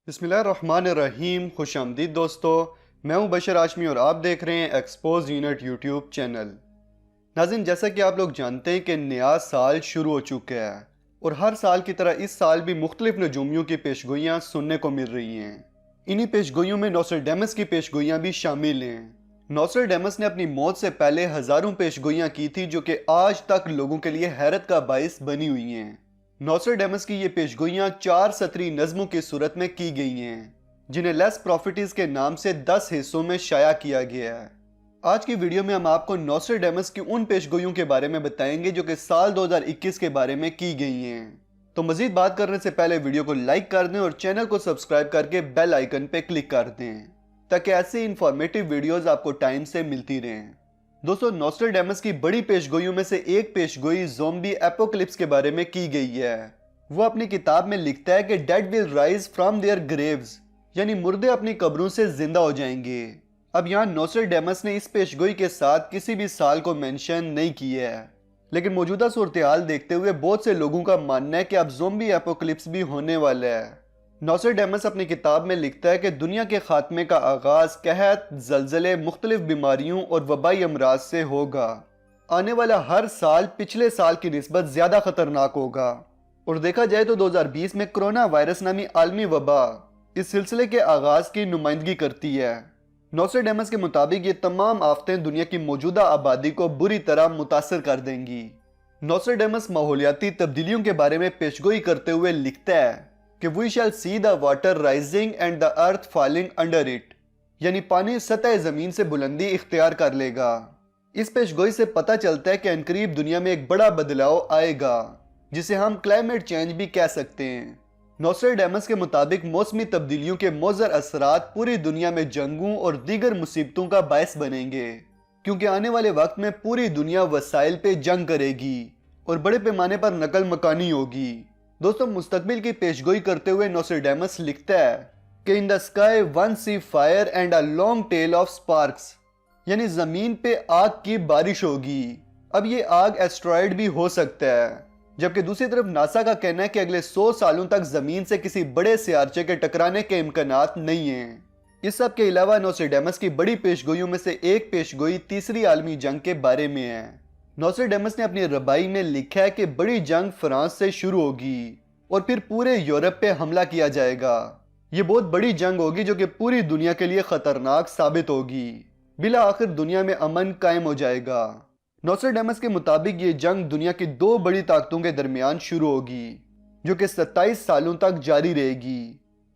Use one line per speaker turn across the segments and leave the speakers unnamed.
बिस्मिल्लाहिर्रहमानिर्रहीम। खुश आमदीद दोस्तों, मैं हूं बशर आशमी और आप देख रहे हैं एक्सपोज यूनिट यूट्यूब चैनल। नाज़रीन, जैसा कि आप लोग जानते हैं कि नया साल शुरू हो चुका है और हर साल की तरह इस साल भी मुख्तलिफ नजूमियों की पेशगोइयाँ सुनने को मिल रही हैं। इन्हीं पेशगोइयों में नोस्ट्राडेमस की पेशगोइयाँ भी शामिल हैं। नोस्ट्राडेमस ने अपनी मौत से पहले हज़ारों पेशगोइयाँ की थी जो कि आज तक लोगों के लिए हैरत का बाइस बनी हुई हैं। नोस्ट्राडेमस की ये पेशगोइयाँ 4 सतरी नज़्मों की सूरत में की गई हैं, जिन्हें लेस प्रॉफिटीज के नाम से 10 हिस्सों में शाया किया गया है। आज की वीडियो में हम आपको नोस्ट्राडेमस की उन पेशगोइयों के बारे में बताएंगे जो कि साल 2021 के बारे में की गई हैं। तो मजीद बात करने से पहले वीडियो को लाइक कर दें और चैनल को सब्सक्राइब करके बेल आइकन पे क्लिक कर दें ताकि ऐसी इंफॉर्मेटिव वीडियोस आपको टाइम से मिलती रहें। दोस्तों, नोस्ट्राडेमस की बड़ी पेशगोइयों में से एक पेशगोई ज़ोंबी एपोकलिप्स के बारे में की गई है। वो अपनी किताब में लिखता है कि dead will rise from their graves, यानी मुर्दे अपनी कब्रों से जिंदा हो जाएंगे। अब यहाँ नोस्ट्राडेमस ने इस पेशगोई के साथ किसी भी साल को मेंशन नहीं किया है, लेकिन मौजूदा सूरत-ए-हाल देखते हुए बहुत से लोगों का मानना है कि अब ज़ोंबी एपोकलिप्स भी होने वाला है। नोस्ट्राडेमस अपनी किताब में लिखता है कि दुनिया के खात्मे का आगाज कहत, जलजले, मुख्तलिफ बीमारियों और वबाई अमराज से होगा। आने वाला हर साल पिछले साल की निस्बत ज्यादा खतरनाक होगा। और देखा जाए तो 2020 में कोरोना वायरस नामी आलमी वबा इस सिलसिले के आगाज की नुमाइंदगी करती है। नोस्ट्राडेमस के मुताबिक ये तमाम आफतें दुनिया की मौजूदा आबादी को बुरी तरह मुतासर कर देंगी। नोस्ट्राडेमस माहौलियाती तब्दीलियों के बारे में पेशगोई करते हुए लिखता है कि we shall see the water rising and the earth falling under it, यानी पानी सतह जमीन से बुलंदी इख्तियार कर लेगा। इस पेशगोई से पता चलता है कि अनकरीब दुनिया में एक बड़ा बदलाव आएगा जिसे हम क्लाइमेट चेंज भी कह सकते हैं। नोस्ट्राडेमस के मुताबिक मौसमी तब्दीलियों के मुज़र असरात पूरी दुनिया में जंगों और दीगर मुसीबतों का बायस बनेंगे, क्योंकि आने वाले वक्त में पूरी दुनिया वसाइल पे जंग करेगी और बड़े पैमाने पर नकल मकानी होगी। दोस्तों, मुस्तकबिल की पेशगोई करते हुए नोस्ट्राडेमस लिखता है कि in the sky one see fire and a long tail of sparks, यानी जमीन पे आग की बारिश होगी। अब ये आग एस्ट्रॉयड भी हो सकता है, जबकि दूसरी तरफ नासा का कहना है कि अगले 100 सालों तक जमीन से किसी बड़े सियारचे के टकराने के इम्कानात नहीं हैं। इस सब के अलावा नोस्ट्राडेमस की बड़ी पेशगोइयों में से एक पेशगोई तीसरी आलमी जंग के बारे में है। नोस्ट्राडेमस ने अपनी रबाई में लिखा है कि बड़ी जंग फ्रांस से शुरू होगी और फिर पूरे यूरोप पे हमला किया जाएगा। ये बहुत बड़ी जंग होगी जो कि पूरी दुनिया के लिए खतरनाक साबित होगी। बिला आखिर दुनिया में अमन कायम हो जाएगा। नोस्ट्राडेमस के मुताबिक ये जंग दुनिया की दो बड़ी ताकतों के दरमियान शुरू होगी जो कि 27 सालों तक जारी रहेगी।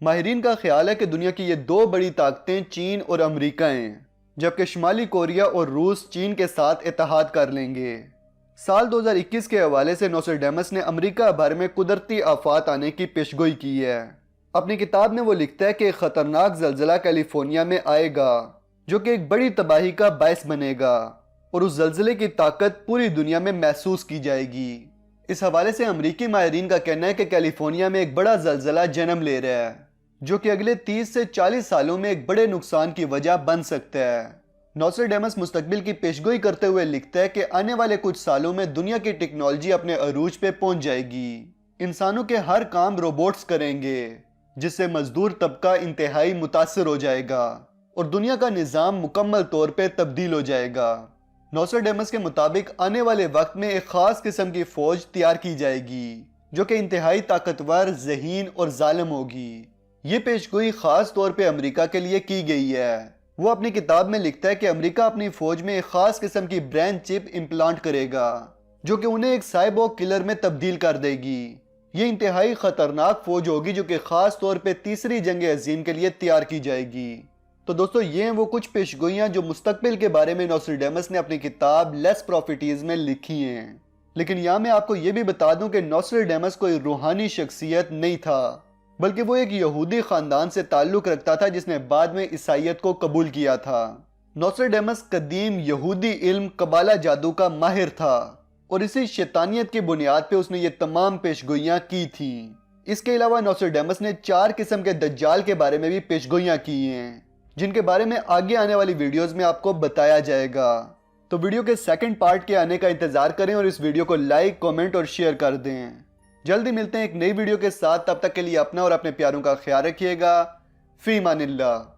माहिरीन का ख्याल है कि दुनिया की ये दो बड़ी ताकतें चीन और अमेरिका हैं, जबकि शुमाली कोरिया और रूस चीन के साथ इत्तेहाद कर लेंगे। साल 2021 के हवाले से नोस्ट्राडेमस ने अमेरिका भर में कुदरती आफात आने की पेशगोई की है। अपनी किताब में वो लिखता है कि खतरनाक जलजला कैलिफोर्निया में आएगा जो कि एक बड़ी तबाही का बायस बनेगा और उस जलजले की ताकत पूरी दुनिया में महसूस की जाएगी। इस हवाले से अमरीकी माहिरीन का कहना है कि कैलिफोर्निया में एक बड़ा जलजला जन्म ले रहा है जो कि अगले 30 से 40 सालों में एक बड़े नुकसान की वजह बन सकता है। नोस्ट्राडेमस मुस्तकबिल की पेशगोई करते हुए लिखता है कि आने वाले कुछ सालों में दुनिया की टेक्नोलॉजी अपने अरूज पे पहुंच जाएगी। इंसानों के हर काम रोबोट्स करेंगे, जिससे मजदूर तबका इंतहाई मुतासर हो जाएगा और दुनिया का निज़ाम मुकम्मल तौर पे तब्दील हो जाएगा। नोस्ट्राडेमस के मुताबिक आने वाले वक्त में एक खास किस्म की फौज तैयार की जाएगी जो कि इंतहाई ताकतवर, ज़हीन और जालिम होगी। ये पेशगोई खास तौर पे अमेरिका के लिए की गई है। वो अपनी किताब में लिखता है कि अमेरिका अपनी फौज में एक खास किस्म की ब्रेन चिप इम्प्लांट करेगा जो कि उन्हें एक साइबोर्ग किलर में तब्दील कर देगी। ये इंतहाई खतरनाक फौज होगी जो कि खास तौर पे तीसरी जंग अजीम के लिए तैयार की जाएगी। तो दोस्तों, ये हैं वो कुछ पेशगोइयाँ जो मुस्तकबिल के बारे में नोस्ट्राडेमस ने अपनी किताब लेस प्रॉफिटीज में लिखी हैं। लेकिन यहाँ मैं आपको ये भी बता दूं कि नोस्ट्राडेमस कोई रूहानी शख्सियत नहीं था, बल्कि वो एक यहूदी खानदान से ताल्लुक रखता था जिसने बाद में ईसाइयत को कबूल किया था। नोस्ट्राडेमस कदीम यहूदी इल्म कबाला जादू का माहिर था और इसी शैतानियत की बुनियाद पे उसने ये तमाम पेशगोइयाँ की थीं। इसके अलावा नोस्ट्राडेमस ने 4 किस्म के दज्जाल के बारे में भी पेशगोइयाँ की हैं, जिनके बारे में आगे आने वाली वीडियोस में आपको बताया जाएगा। तो वीडियो के सेकंड पार्ट के आने का इंतजार करें और इस वीडियो को लाइक, कमेंट और शेयर कर दें। جلدی ملتے ہیں ایک نئی ویڈیو کے ساتھ، تب تک کے لیے اپنا اور اپنے پیاروں کا خیال رکھیے گا۔ فی امان اللہ۔